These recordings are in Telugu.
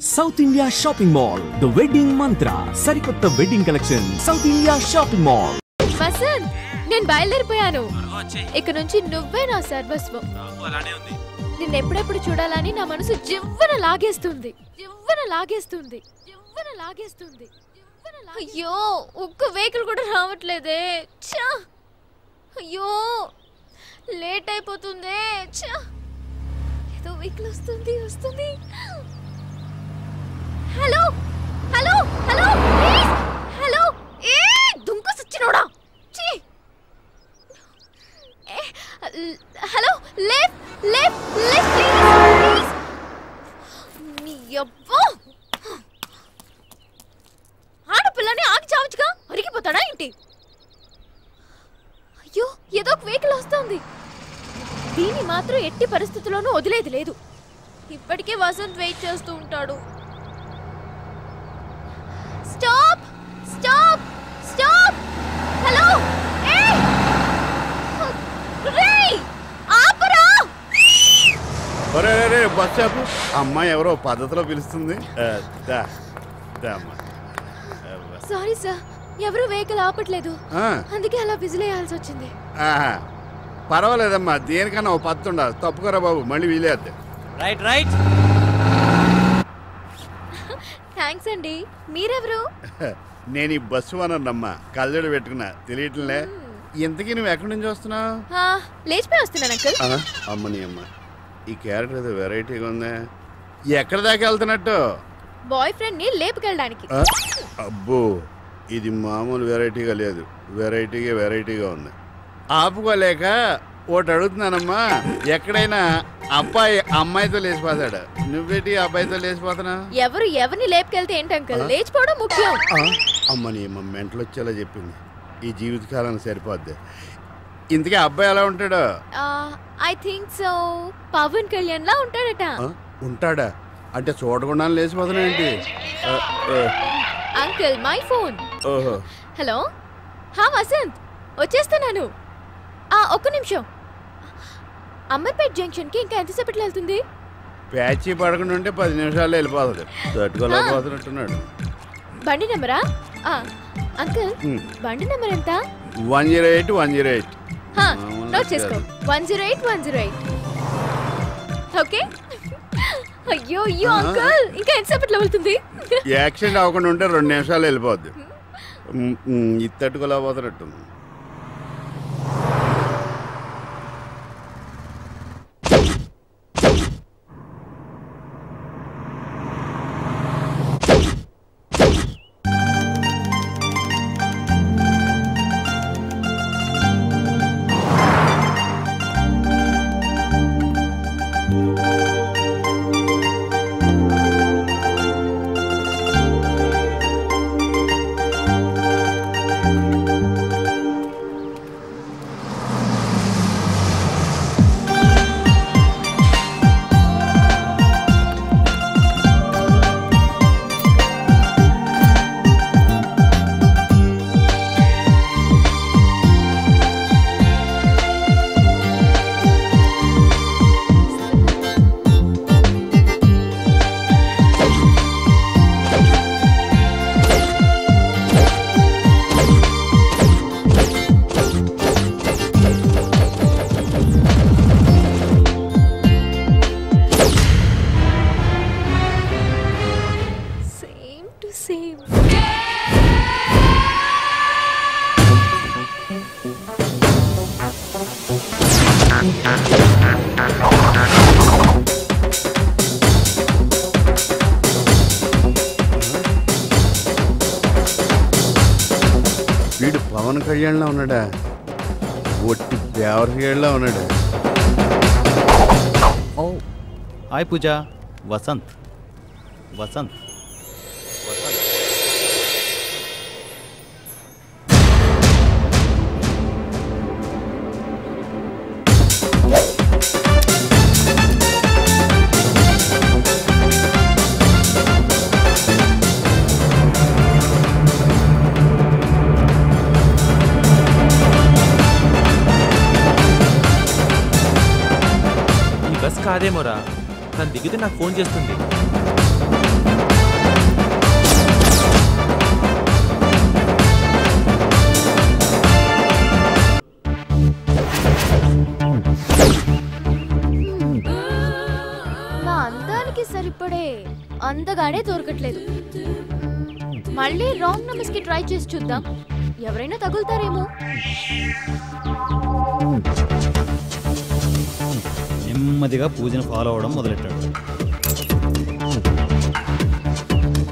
South India shopping mall the wedding Mantra సరికొత్త wedding collection South India shopping mall. Vasanth, నేను బయలుదేరిపోయాను. ఇక నుంచి నువ్వే నా సర్వస్వం. నిన్ను ఎప్పుడెప్పుడు చూడాలని నా మనసు జివ్వన లాగేస్తుంది. అయ్యో, ఒక్క వెహికల్ కూడా రావట్లేదే. అయ్యో, లేట్ అయిపోతుందే. ఏదో వెహికల్ వస్తుంది. హలో హలో హలో హలో, ఏ దుంక సచ్చినోడా. Hello, left please. నీ అబ్బా, ఆడపిల్లని ఆగి చావచ్చుగా, అరిగిపోతాడా ఏంటి? అయ్యో, ఏదో ఒక వెహికల్ వస్తుంది. దీన్ని మాత్రం ఎట్టి పరిస్థితుల్లోనూ వదిలేది లేదు. ఇప్పటికే వసంత్ వెయిట్ చేస్తూ ఉంటాడు. Stop stop stop. హలో, ఆపరా. ఒరే బస్ ఆపు. అమ్మాయి ఎవరో పద్ధతిలో పిలుస్తుంది. సారీ సార్, ఎవరు వెహికల్ ఆపట్లేదు, అందుకే అలా విజిలేయాల్సి వచ్చింది. పర్వాలేదమ్మా, దేనికన్నా ఓ పద్ధతి ఉండాలి. తప్పుకోరా బాబు, మళ్ళీ వీలేద్ది. రైట్. థ్యాంక్స్ అండి. మీరెవరు? నేను ఈ బస్సు వనమ్మా, కళ్ళజోడు పెట్టుకున్నా, తెలియట్లే. ఇంతకీ నువ్వు ఎక్కడి నుంచి వస్తున్నావు? లేచిపోయి వస్తున్నాను అంకుల్. అమ్మని అమ్మ, ఈ క్యారెక్టర్ ఏదో వెరైటీగా ఉందా. ఎక్కడి దాకా వెళ్తున్నట్టు? బాయ్ ఫ్రెండ్ ని లేపుకెళ్ళడానికి. అబ్బో, ఇది మామూలు వెరైటీగా లేదు, వెరైటీగా ఉంది. ఆపుకోలేక ఒకటి అడుగుతున్నానమ్మా, ఎక్కడైనా అబ్బాయి అమ్మాయితో లేచిపోతాడు, నువ్వేటి అబ్బాయితో లేచిపోతున్నా? ఎవరిని లేపుకెళ్తే ఏంటి అంకుల్, లేచిపోవడం ముఖ్యం. అమ్మని అమ్మ మెంటలు వచ్చేలా చెప్పింది. ఈ జీవితకాలానికి సరిపోద్ది. ఇంతకీ అబ్బాయి ఎలా ఉంటాడు? I think so Pawan Kalyan లా ఉంటాడట. ఉంటాడా? అంటే చూడకుండా లేచిపోతున్నా ఏంటి? Uncle, my phone. ఓహో, హలో. వసంత్, వచ్చేస్తున్నాను. ఒక్క నిమిషం. అమ్మర్పేట్ జంక్షన్ కి ఇంకా ఎంతసేపట్లో వెళ్తుంది? ప్యాచీ పడకుండా ఉంటే 10 నిమిషాల్లో వెళ్ళిపోతుంది. తట్టుకోలేకపోతున్నట్టున్నాడు. బండి నెంబరా? అంకుల్, బండి నెంబర్ ఎంత? 108. నోట్ చేసుకో. 108. ఓకే. అయ్యో అంకుల్, ఇంకా ఎంతసేపట్లో వెళ్తుంది? యాక్సిడెంట్ అవ్వకుండా ఉంటే 2 నిమిషాలు వెళ్ళిపోద్ది. ఇది తట్టుకోలేకపోతున్నట్టుంది. వీడు పవన్ కళ్యాణ్లా ఉన్నాడా? ఒట్టి దేవరగేళ్ళ ఉన్నాడు. ఓ హాయ్ పూజ. వసంత్. కాదేమోరా, తను దిగితే నాకు ఫోన్ చేస్తుంది. అందగాడే దొరకట్లేదు. మళ్ళీ రాంగ్ నెంబర్స్ కి ట్రై చేసి చూద్దాం, ఎవరైనా తగులుతారేమో. నెమ్మదిగా పూజను ఫాలో అవడం మొదలెట్టాడు.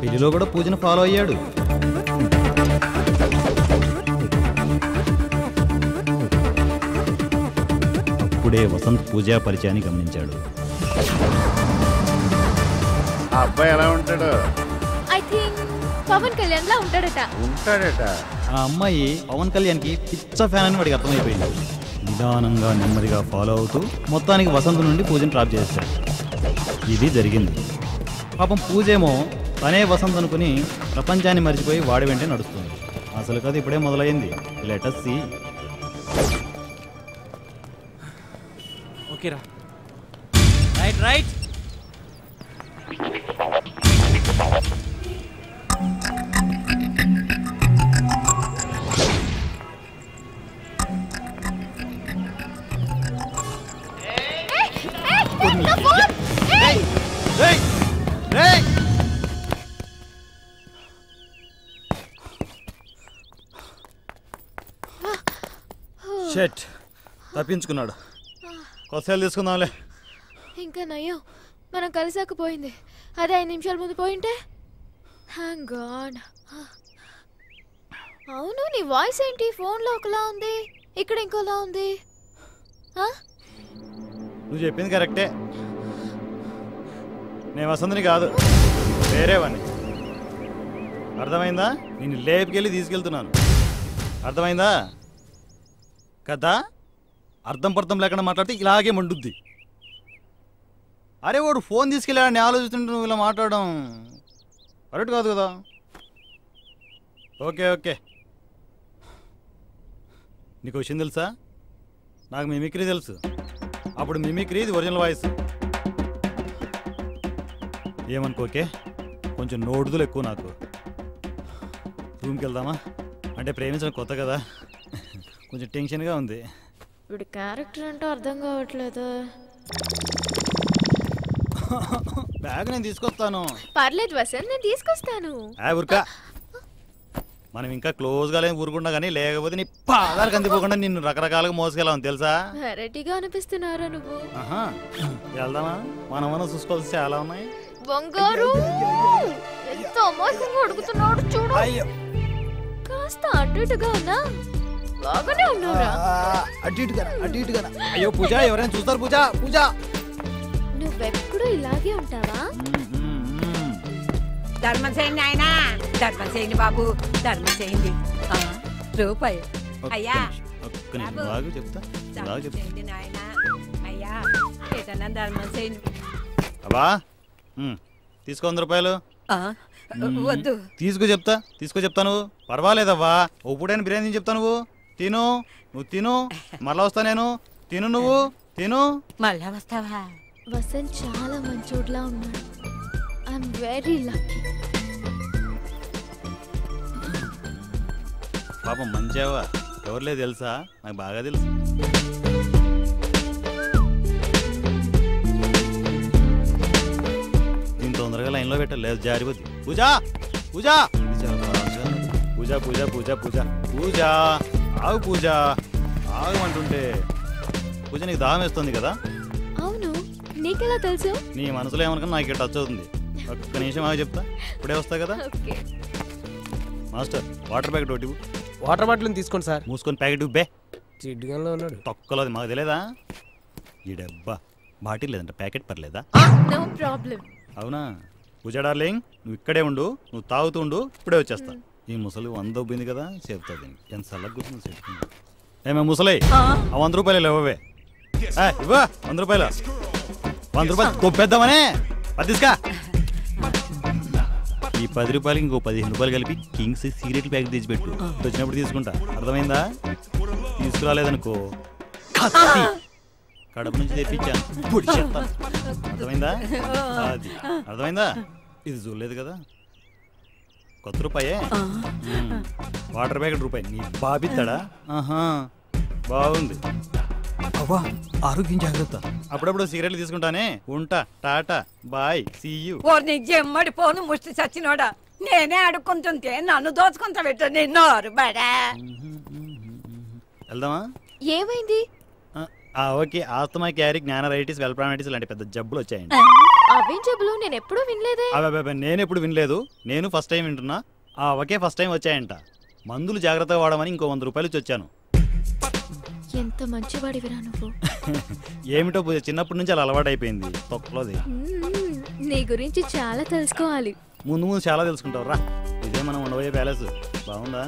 పెళ్లిలో కూడా పూజను ఫాలో అయ్యాడు. అప్పుడే వసంత్ పూజా పరిచయాన్ని గమనించాడు. ఆ అబ్బాయి ఎలా ఉంటాడు? ఐ థింక్ పవన్ కళ్యాణ్ లా ఉంటాడట. ఆ అమ్మాయి పవన్ కళ్యాణ్కి పిచ్చ ఫ్యాన్ అని వాడికి అర్థమైపోయింది. నిదానంగా నెమ్మదిగా ఫాలో అవుతూ మొత్తానికి వసంత్ నుండి పూజను డ్రాప్ చేశాడు. ఇది జరిగింది. పాపం పూజేమో తనే వసంత్ అనుకుని ప్రపంచాన్ని మర్చిపోయి వాడి వెంటే నడుస్తుంది. అసలు కథ ఇప్పుడే మొదలైంది. Let us see. ఓకేరా, రైట్ రైట్. షెట్, తప్పించుకున్నాడు. కొత్తలు తీసుకుందాంలే. ఇంకా నయ్యో, మనం కలిసాకపోయింది. అదే 5 నిమిషాల ముందు పోయింటే. Thank God. అవును, నీ వాయిస్ ఏంటి ఫోన్లో ఒకలా ఉంది, ఇక్కడ ఇంకోలా ఉంది. నువ్వు చెప్పింది కరెక్టే. నేను వసంతని కాదు, వేరేవాడిని. అర్థమైందా? నేను లేపుకెళ్ళి తీసుకెళ్తున్నాను. అర్థమైందా కదా? అర్థం పర్థం లేకుండా మాట్లాడితే ఇలాగే మండుద్ది. అరే వాడు ఫోన్ తీసుకెళ్ళాడని ఆలోచిస్తుంటే నువ్వు ఇలా మాట్లాడడం కరెక్ట్ కాదు కదా. ఓకే ఓకే, నీకు విషయం తెలుసా? నాకు మిమిక్రీ తెలుసు. అప్పుడు మిమిక్రీ ఇది ఒరిజినల్ వాయిస్. ఏమనుకోకే, కొంచెం నోడుదులు ఎక్కువ నాకు. రూమ్కి వెళ్దామా? అంటే ప్రేమించడం కొత్త కదా, కొంచెం టెన్షన్గా ఉంది. వీడి క్యారెక్టర్ అంటే అర్థం కావట్లేదు. బ్యాగ్ నేను తీసుకొస్తాను. పర్లేదు వసంత్, నేను తీసుకొస్తాను. ఊరికా మనం ఇంకా క్లోజ్గా లేని ఊరుకుండా కానీ, లేకపోతే నీ పాదాలు కందిపోకుండా నిన్ను రకరకాలుగా మోసుకెళ్ళామని తెలుసా? వెరైటీగా అనిపిస్తున్నారా నువ్వు? వెళ్దామా? మనం చూసుకోవాల్సి చాలా ఉన్నాయి. బంగారు ఎంత అమాయకంగా అడుగుతున్నాడు చూడు. కాస్త అటు ఇటుగా ఉన్నా బాగానే ఉన్నావురా. అటు ఇటుగా. అయ్యో పూజ, ఎవరైనా చూస్తారు? పూజ పూజ, నువ్వెప్పుడు ఇలాగే ఉంటావా? ధర్మం చేయండి ఆయన, ధర్మం చేయండి బాబు, ధర్మం చేయండి. రూపాయి అయ్యా, చెప్తా చేయండి నాయన. అయ్యా ఏదన్నా ధర్మం చేయండి. అబ్బా తీసుకో 100 రూపాయలు. వద్దు, తీసుకో చెప్తాను. పర్వాలేదవ్వా, ఒప్పుడైనా బిర్యానీ చెప్తా. నువ్వు తిను, మళ్ళా వస్తా నేను. తిను, నువ్వు తిను. మళ్ళా వస్తావా? వసంత్ చాలా మంచోడ్లా ఉన్నాడు. I'm very lucky. పాపం మంచావా, ఎవరులే తెలుసా? నాకు బాగా తెలుసు. దీని తొందరగా లైన్లో పెట్టాలి, లేదు జారిపోద్ది. పూజ పూజ పూజ పూజ పూజ పూజ పూజ ఆగు పూజ, ఆగమంటుంటే. పూజ నీకు దాహం వేస్తుంది కదా? అవును, నీకెలా తెలుసు? నీ మనసులో ఏమనుకున్నా నాకు టచ్ అవుతుంది. ఒక్క నిమిషం ఆగి చెప్తా, ఇప్పుడే వస్తా కదా. మాస్టర్, వాటర్ ప్యాకెట్ ఒకటి. వాటర్ బాటిల్ తీసుకోండి సార్. మూసుకొని ప్యాకెట్ ఇవ్వే. చిడ్డుగానే ఉన్నాడు. తొక్కలో అది మాకు తెలియదా? ఈ డబ్బా బాటిల్ లేదంట, ప్యాకెట్ పర్లేదా? No problem. అవునా? పూజ డార్లింగ్, నువ్వు ఇక్కడే ఉండు, నువ్వు తాగుతూ ఉండు, ఇప్పుడే వచ్చేస్తా. ఈ ముసలి 100 ఉబ్బింది కదా, చెప్తాది. ఎంత సల్లగా కూర్చుంది చెప్పుకుంది. ఏమే ముసలి, ఆ 100 రూపాయలు ఇవ్వవే. ఇవ్వ 100 రూపాయలు. 100 రూపాయలు కొప్పేద్దామనే. పదిస్కా. ఈ 10 రూపాయలకి ఇంకో 15 రూపాయలు కలిపి కింగ్స్ సిగరెట్ ప్యాకెట్ తెచ్చిపెట్టు. వచ్చినప్పుడు తీసుకుంటా. అర్థమైందా? తీసుకురాలేదనుకో కడప నుంచి తెప్పించాను, పొడి చెప్తాను. అర్థమైందా? అది అర్థమైందా? ఇది చూడలేదు కదా, కొత్త రూపాయే. వాటర్ ప్యాకెట్ రూపాయి. నీ బాబిస్తాడా? బాగుంది. అవ్వా ఆరోగ్యం జాగ్రత్త. అప్పుడప్పుడు సిగరెట్లు తీసుకుంటానే. ఉంటా. Tata bye see you. ఓ నీ జమ్మడి పోను ముష్టి చచ్చినోడా, నేనే అడుక్కుంటుంటే నన్ను దోచుకుంటా పెట్ట నిన్నోరు బడా. వెళ్దామా? ఏమైంది? ఓకే. ఆస్తమా, క్యారీ, జ్ఞానరైటిస్, వెల్ప్రానైటిస్ లాంటి పెద్ద జబ్బులు వచ్చాయండి. అవేం జబ్బులు? నేను ఎప్పుడూ వినలేదే. అబ్బాయి నేను ఎప్పుడు వినలేదు. నేను ఫస్ట్ టైం వింటున్నా. ఒకే ఫస్ట్ టైం వచ్చాయంట. మందులు జాగ్రత్తగా వాడమని ఇంకో 100 రూపాయలు ఇచ్చి వచ్చాను. ఎంత మంచివాడివిరా నువ్వు. ఏమిటో పూజ, చిన్నప్పటి నుంచి అలా అలవాటు అయిపోయింది తొక్కలోది. నీ గురించి చాలా తెలుసుకోవాలి. ముందు చాలా తెలుసుకుంటావు రా. ఇదే మనం ఉండబోయే ప్యాలెస్. బాగుందా?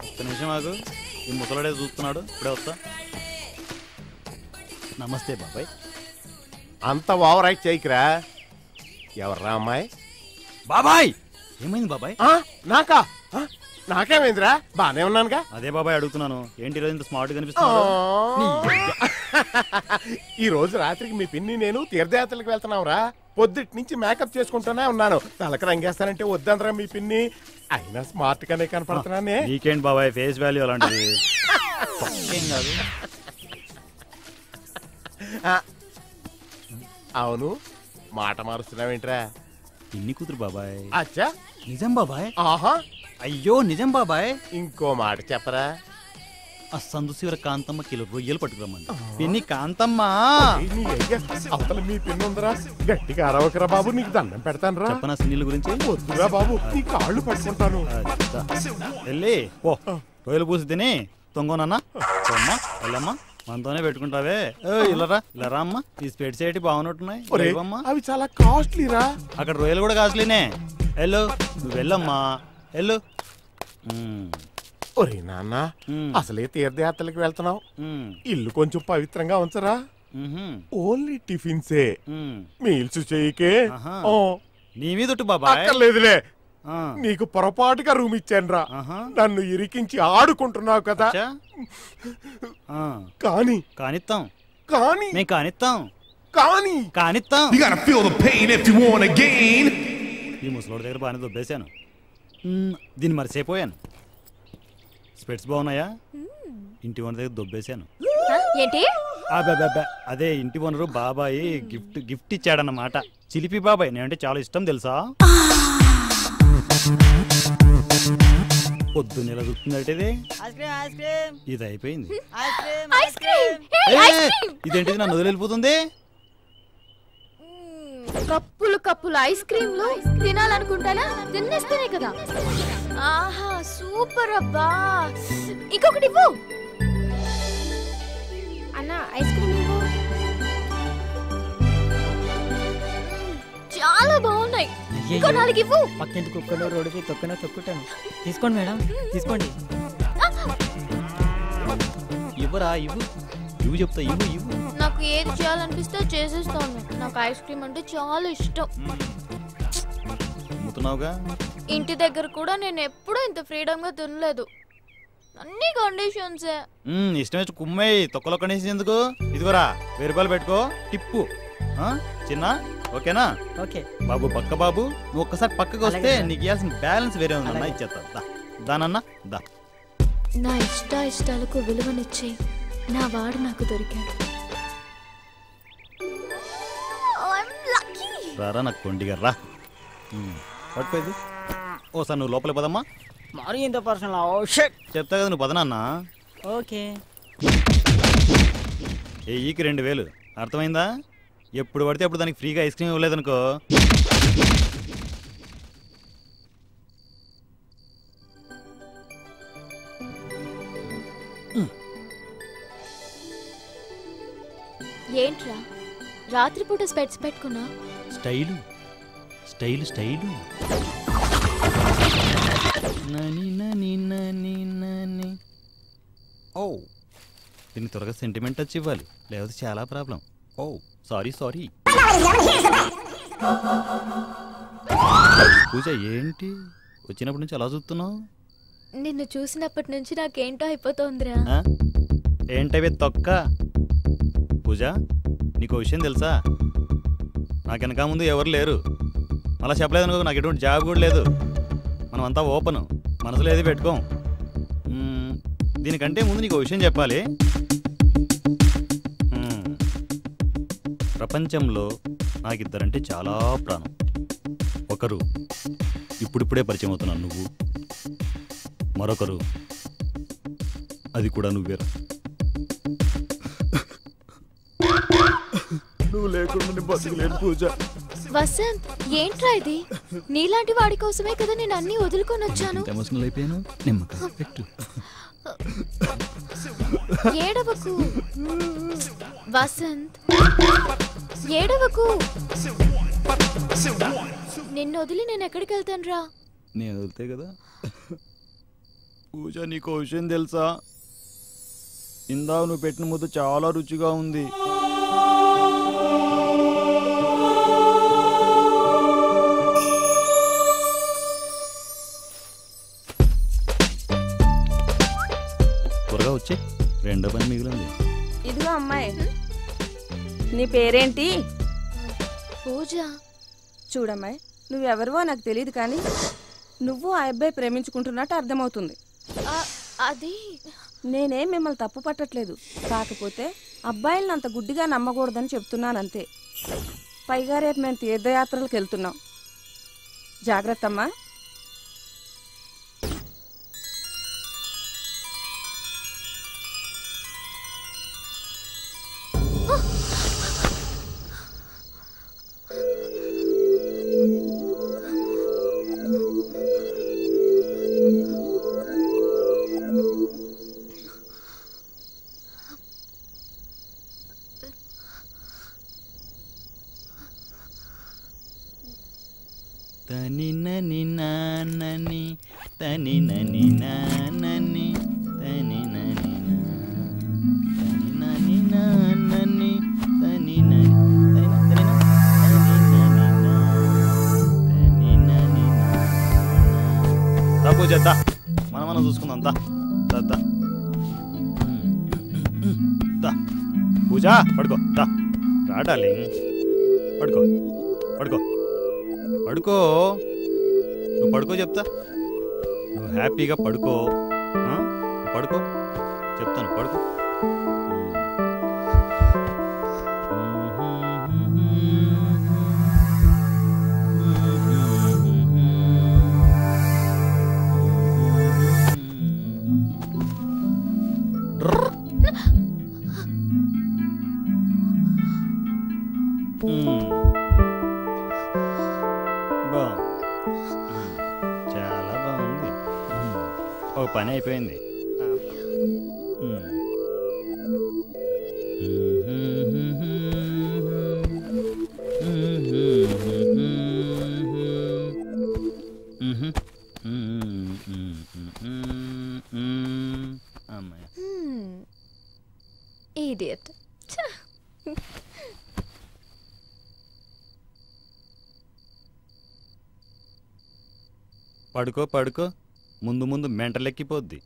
ఒక్క నిమిషం ఆగు. ఈ ముసలాడే చూస్తున్నాడు. ఇప్పుడే వస్తా. నమస్తే బాబాయ్. అంత ఓవర్ యాక్ట్ చేయకురా. ఎవర్రా అమ్మాయి? బాబాయ్ ఏమైంది బాబాయ్? నాకా? నాకేమైందిరా? బానే ఉన్నానుగా. అదే బాబాయ్ అడుగుతున్నాను. ఏంటి ఈరోజు ఇంత స్మార్ట్ కనిపిస్తున్నాడు? ఈ రోజు రాత్రికి మీ పిన్ని నేను తీర్థయాత్రలకు వెళ్తున్నావురా. పొద్దుటి నుంచి మేకప్ చేసుకుంటూనే ఉన్నాను. తలకి రంగేస్తానంటే వద్దందరా మీ పిన్ని. అయినా స్మార్ట్ గానే కనపడుతున్నానే. వీకెండ్ బాబాయ్, ఫేస్ వాల్యూ అలాంటిది. కాదు. అవును, మాట మారుస్తున్నావేంట్రా? పిన్ని కూతురు బాబాయ్. అచ్చా, నిజం బాబాయ్. ఆహా, అయ్యో నిజం బాబాయ్. ఇంకో మాట చెప్పరా? ఆ సందు శివర కాంతమ్మ కిలో రొయ్యలు పట్టుకురమ్మండి. పిన్ని కాంతమ్మ. అవతల మీ పిన్ని ఉందరా. గట్టిగా అరవకరా బాబు, నీకు దండం పెడతాను రా. చెప్పనా సినీల గురించి? వద్దురా బాబు, నీ కాళ్ళు పట్టుకుంటాను. వెళ్ళి ఓ రొయ్యలు పూసి తిని తొంగోనన్నా. వెళ్ళమ్మా, మనతోనే పెట్టుకుంటావే. ఇలారా ఇలారా అమ్మా. ఈ స్పెట్స్ ఏంటి బాగున్నట్టున్నాయి. అవి చాలా కాస్ట్లీరా. అక్కడ రొయ్యలు కూడా కాస్ట్లీనే. వెళ్ళు, నువ్వు వెళ్ళమ్మా, వెళ్ళు. ఒరే నాన్న, అసలే తీర్థయాత్రలకు వెళ్తున్నావు. ఇల్లు కొంచెం పవిత్రంగా ఉంచరా. Only టిఫిన్సే, meals చేయకే. నీ మీద బాబా అక్కర్లేదులే. నీకు పొరపాటుగా రూమ్ ఇచ్చాను రా. నన్ను ఇరికించి ఆడుకుంటున్నావు కదా. కానీ కానిస్తాం, కానీ మేము కానిస్తాం, కానీ కానిస్తాం. ఈ ముసలోడి దగ్గర బాగానే దొబ్బేశాను. దీన్ని మరిసిపోయాను. స్పెట్స్ బాగున్నాయా? ఇంటి ఓనర్ దగ్గర దొబ్బేశాను. ఏంటి? అదే ఇంటి ఓనరు బాబాయ్ గిఫ్ట్ ఇచ్చాడన్నమాట. చిలిపి బాబాయ్, నేనంటే చాలా ఇష్టం తెలుసా. పొద్దున్న ఎలా దొరుకుతుందంటే ఇది అయిపోయింది. ఇదేంటిది నన్ను వదిలిపోతుంది. కప్పులు కప్పులు ఐస్ క్రీమ్లు తినాలనుకుంటానా? తినేస్తేనే కదా. ఆహా సూపర్ అబ్బా. ఇంకొకటి ఇవ్వు అన్న. ఐస్ క్రీమ్ ఇవ్వు. చాలా బాగున్నాయి. ఇంకో 4 ఇవ్వు. పక్కింటి కుక్కలో రోడ్డుకి తొక్కుతాను. తీసుకోండి మేడం, తీసుకోండి. ఇవ్వరా, ఇవ్వు ఇవ్వు చెప్తా. ఇవ్వు. నాకు ఏది చేయాలనిపిస్తే చేసేస్తాను. నాకు ఐస్ క్రీమ్ అంటే చాలా ఇష్టం. అమ్ముతున్నావుగా. ఇంటి దగ్గర కూడా నేను ఎప్పుడూ ఇంత ఫ్రీడమ్ గా తినలేదు. అన్ని కండిషన్సే. ఇష్టం వచ్చి కుమ్మేయి. తొక్కలో కండిషన్ ఎందుకు? ఇదిగోరా 1000 రూపాయలు పెట్టుకో టిప్పు. చిన్న ఓకేనా? ఓకే బాబు. పక్క బాబు, నువ్వు ఒక్కసారి పక్కకు వస్తే నీకు ఇవ్వాల్సిన బ్యాలెన్స్ వేరే ఉందన్నా. ఇచ్చేస్తా దానన్నా. దా. నా ఇష్టాలకు విలువనిచ్చే నా వాడు నాకు దొరికాడు. రారా నాకు కొండిగా రా. పట్టుకోదు. ఓసారి నువ్వు లోపలికి పదమ్మా. మరి ఇంత పర్సనల్ చెప్తా కదా, నువ్వు పదనన్నా. ఓకే. ఈకి 2000 అర్థమైందా? ఎప్పుడు పడితే అప్పుడు దానికి ఫ్రీగా ఐస్ క్రీమ్ ఇవ్వలేదనుకో. ఏంట్రా రాత్రిపూట స్పెట్స్ పెట్టుకున్నా? Style style style. ఓ దీన్ని త్వరగా సెంటిమెంట్ టచ్ ఇవ్వాలి, లేకపోతే చాలా ప్రాబ్లం. ఓ సారీ. పూజ ఏంటి వచ్చినప్పటి నుంచి అలా చూస్తున్నావు? నిన్ను చూసినప్పటి నుంచి నాకేంటో అయిపోతుందిరా. ఏంటవి తొక్క? పూజ నీకు విషయం తెలుసా? నాకు వెనక ముందు ఎవరు లేరు. అలా చెప్పలేదు అనుకో, నాకు ఎటువంటి జాబ్ కూడా లేదు. మనం అంతా ఓపెన్, మనసులో ఏది పెట్టుకోం. దీనికంటే ముందు నీకు విషయం చెప్పాలి. ప్రపంచంలో నాకిద్దరంటే చాలా ప్రాణం. ఒకరు ఇప్పుడిప్పుడే పరిచయం అవుతున్నాను నువ్వు, మరొకరు అది కూడా నువ్వేరా. నువ్వు లేకుండా బతుకులేను పూజ. వసంత్, ఏంట్రా ఇది? నీలాంటి వాడి కోసమే కదా నేను అన్ని వదులుకొని వచ్చాను. ఎమోషనల్ అయిపోయాను. నిమ్మకాయ పెట్టు. ఏడవకు వసంత్, ఏడవకు. నిన్ను వదిలి నేను ఎక్కడికి వెళ్తాను రా? నేను వదిలితే కదా. పూజ, నీకు విషయం తెలుసా? ఇందా నువ్వు పెట్టిన ముద్ద చాలా రుచిగా ఉంది. త్వరగా వచ్చే, రెండో పని మిగిలింది. ఇదిగో అమ్మాయి, నీ పేరేంటి? పూజ. చూడమ్మాయి, నువ్వెవరివో నాకు తెలియదు, కానీ నువ్వు ఆ అబ్బాయి ప్రేమించుకుంటున్నట్టు అర్థమవుతుంది. అది నేనేం మిమ్మల్ని తప్పు పట్టట్లేదు, కాకపోతే అబ్బాయిలను అంత గుడ్డిగా నమ్మకూడదని చెప్తున్నానంతే. పైగా రేపు మేము తీర్థయాత్రలకు వెళ్తున్నాం, జాగ్రత్త అమ్మా. తని నని నానని తని నని నానని తని నని నని నానని తని నని పూజ మనం చూసుకుందాం. పూజ పడుకో, రాడాలి. పడుకో పడుకో పడుకో, నువ్వు పడుకో చెప్తా. నువ్వు హ్యాపీగా పడుకో, పడుకో చెప్తాను, పడుకో. చాలా బాగుంది. ఒక పని అయిపోయింది. Idiot. పడుకో పడుకో, ముందు ముందు మెంటలెక్కిపోద్ది.